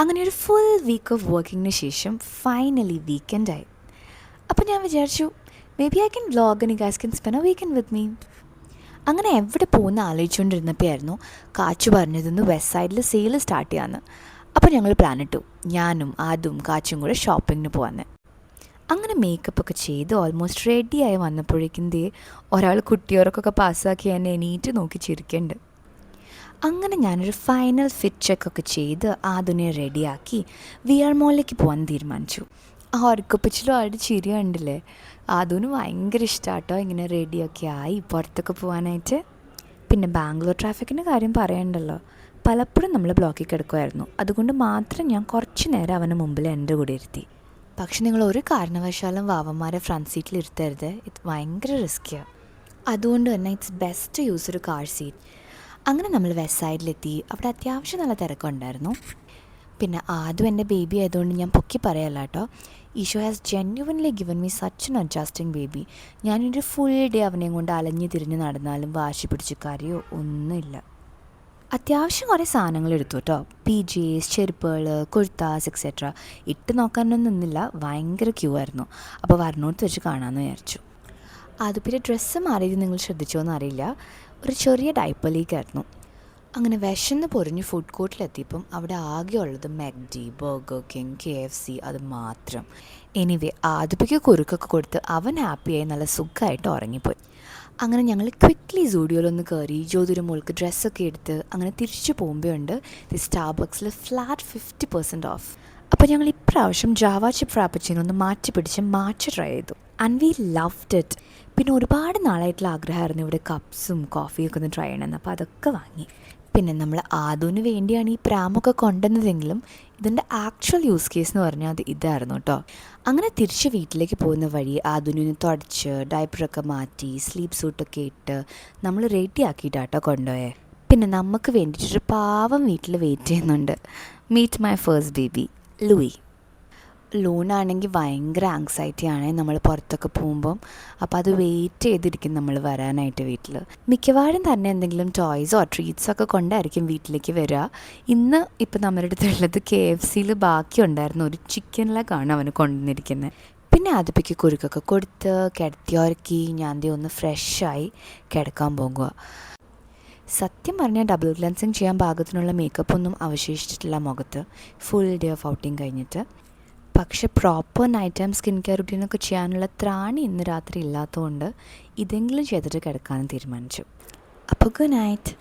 അങ്ങനെ ഒരു full week of വർക്കിങ്ങിന് ശേഷം ഫൈനലി വീക്കെൻഡായി. അപ്പോൾ ഞാൻ വിചാരിച്ചു may be I can vlog and you guys can spend A weekend with me. അങ്ങനെ എവിടെ പോകുന്ന ആലോചിച്ചുകൊണ്ടിരുന്നപ്പോഴായിരുന്നു കാച്ചു പറഞ്ഞതെന്ന് വെസ്റ്റ് സൈഡിൽ സെയിൽ സ്റ്റാർട്ട് ചെയ്യാമെന്ന്. അപ്പോൾ ഞങ്ങൾ പ്ലാൻ ഇട്ടു, ഞാനും അതും കാച്ചും കൂടെ ഷോപ്പിങ്ങിന് പോകാമെന്ന്. അങ്ങനെ മേക്കപ്പൊക്കെ ചെയ്ത് ഓൾമോസ്റ്റ് റെഡിയായി വന്നപ്പോഴേക്കും ഒരാൾ കുട്ടിയോർക്കൊക്കെ പാസ്സാക്കി എന്നെ എണീറ്റ് നോക്കി ചിരിക്കുന്നുണ്ട്. അങ്ങനെ ഞാനൊരു ഫൈനൽ ഫിറ്റ് ചെക്കൊക്കെ ചെയ്ത് ആദിനെ റെഡിയാക്കി വി ആർ മോളിലേക്ക് പോകാൻ തീരുമാനിച്ചു. ആ ഉറക്കപ്പിച്ചിലും ആരുടെ ചിരി കണ്ടില്ലേ. ആദിന് ഭയങ്കര ഇഷ്ടമാട്ടോ ഇങ്ങനെ റെഡിയൊക്കെ ആയി പുറത്തൊക്കെ പോകാനായിട്ട്. പിന്നെ ബാംഗ്ലൂർ ട്രാഫിക്കിൻ്റെ കാര്യം പറയണ്ടല്ലോ, പലപ്പോഴും നമ്മൾ ബ്ലോക്കിൽ കിടക്കുമായിരുന്നു. അതുകൊണ്ട് മാത്രം ഞാൻ കുറച്ച് നേരം അവന് മുമ്പിൽ എൻ്റെ കൂടെ ഇരുത്തി. പക്ഷെ നിങ്ങൾ ഒരു കാരണവശാലും വാവന്മാരെ ഫ്രണ്ട് സീറ്റിൽ ഇരുത്തരുത്, ഇത് ഭയങ്കര റിസ്ക്കിയാണ്. അതുകൊണ്ട് തന്നെ ഇറ്റ്സ് ബെസ്റ്റ് യൂസ് ഒരു കാർ സീറ്റ്. അങ്ങനെ നമ്മൾ വെസ്റ്റ് സൈഡിലെത്തി. അവിടെ അത്യാവശ്യം നല്ല തിരക്കുണ്ടായിരുന്നു. പിന്നെ ആദ്യം എൻ്റെ ബേബി ആയതുകൊണ്ട് ഞാൻ പൊക്കി പറയല്ല കേട്ടോ, Eesho has genuinely given me such an adjusting baby. ഞാനൊരു ഫുൾ ഡേ അവനെയും കൊണ്ട് അലഞ്ഞു തിരിഞ്ഞ് നടന്നാലും വാശി പിടിച്ച് കരയോ ഒന്നുമില്ല. അത്യാവശ്യം കുറേ സാധനങ്ങൾ എടുത്തു കേട്ടോ, PJs, ചെരുപ്പുകൾ, കുർത്താസ് എക്സെട്ര. ഇട്ട് നോക്കാനൊന്നും നിന്നില്ല, ഭയങ്കര ക്യൂ ആയിരുന്നു. അപ്പോൾ വരണോടത്ത് വെച്ച് കാണാമെന്ന് വിചാരിച്ചു. അത് പിന്നെ ഡ്രസ്സ് മാറിയത് നിങ്ങൾ ശ്രദ്ധിച്ചോ എന്നറിയില്ല, ഒരു ചെറിയ ഡൈപ്പർ ലീക്കായിരുന്നു. അങ്ങനെ വിശന്ന് പൊറിഞ്ഞ് ഫുഡ് കോർട്ടിലെത്തിയപ്പം അവിടെ ആകെ ഉള്ളത് മെക്ഡി, ബർഗർ കിങ്, KFC അത് മാത്രം. എനിവേ ആദിപ്പിക്ക് കുറുക്കൊക്കെ കൊടുത്ത് അവൻ ഹാപ്പിയായി നല്ല സുഖമായിട്ട് ഉറങ്ങിപ്പോയി. അങ്ങനെ ഞങ്ങൾ ക്വിക്ക്ലി സൂഡിയോയിലൊന്ന് കയറി ജ്യോതിയുടെ മോൾക്ക് ഡ്രസ്സൊക്കെ എടുത്ത് അങ്ങനെ തിരിച്ചു പോകുമ്പോഴുണ്ട് സ്റ്റാർബക്സിൽ ഫ്ലാറ്റ് 50% ഓഫ്. അപ്പോൾ ഞങ്ങൾ ഇപ്രാവശ്യം ജാവ ചിപ്പ് ഫ്രാപ്പച്ചിനോ ഒന്ന് മാറ്റി പിടിച്ച് മാച്ച് ട്രൈ ചെയ്തു. And we loved it. പിന്നെ ഒരുപാട് നാളായിട്ടുള്ള ആഗ്രഹമായിരുന്നു ഇവിടെ കപ്സും കോഫിയൊക്കെ ഒന്ന് ട്രൈ ചെയ്യണമെന്ന്. അപ്പോൾ അതൊക്കെ വാങ്ങി. പിന്നെ നമ്മൾ ആദുവിന് വേണ്ടിയാണ് ഈ പ്രാമൊക്കെ കൊണ്ടുവന്നതെങ്കിലും ഇതിൻ്റെ ആക്ച്വൽ യൂസ് കേസ് എന്ന് പറഞ്ഞാൽ അത് ഇതായിരുന്നു കേട്ടോ. അങ്ങനെ തിരിച്ച് വീട്ടിലേക്ക് പോകുന്ന വഴി ആദുവിനെ തുടച്ച് ഡയപ്പറൊക്കെ മാറ്റി സ്ലീപ്പ് സൂട്ടൊക്കെ ഇട്ട് നമ്മൾ റെഡി ആക്കിയിട്ടാട്ടോ കൊണ്ടുപോയേ. പിന്നെ നമുക്ക് വേണ്ടിയിട്ടൊരു പാവം വീട്ടിൽ വെയിറ്റ് ചെയ്യുന്നുണ്ട്. Meet my first baby Louie. ലൂണാണെങ്കിൽ ഭയങ്കര ആങ്സൈറ്റിയാണ് നമ്മൾ പുറത്തൊക്കെ പോകുമ്പം. അപ്പോൾ അത് വെയിറ്റ് ചെയ്തിരിക്കും നമ്മൾ വരാനായിട്ട് വീട്ടിൽ. മിക്കവാറും തന്നെ എന്തെങ്കിലും ടോയ്സോ ട്രീറ്റ്സൊക്കെ കൊണ്ടായിരിക്കും വീട്ടിലേക്ക് വരിക. ഇന്ന് ഇപ്പം നമ്മുടെ അടുത്തുള്ളത് KFCയിൽ ബാക്കി ഉണ്ടായിരുന്ന ഒരു ചിക്കൻ ലെഗാണ് അവന് കൊണ്ടുവന്നിരിക്കുന്നത്. പിന്നെ ആദിപ്പിക്ക് കുറുക്കൊക്കെ കൊടുത്ത് കിടത്തി ഉറക്കി ഞാൻ ഒന്ന് ഫ്രഷായി കിടക്കാൻ പോകുക. സത്യം പറഞ്ഞാൽ ഡബിൾ ക്ലെൻസിങ് ചെയ്യാൻ പാകത്തിനുള്ള മേക്കപ്പൊന്നും അവശേഷിച്ചിട്ടില്ല മുഖത്ത്, ഫുൾ ഡേ ഓഫ് ഔട്ടിങ് കഴിഞ്ഞിട്ട്. പക്ഷെ proper night time skin care റുട്ടീനൊക്കെ ചെയ്യാനുള്ള ത്രാണി ഇന്ന് രാത്രി ഇല്ലാത്തതുകൊണ്ട് ഇതെങ്കിലും ചെയ്തിട്ട് കിടക്കാനും തീരുമാനിച്ചു. അപ്പോൾ ഗുഡ് നൈറ്റ്.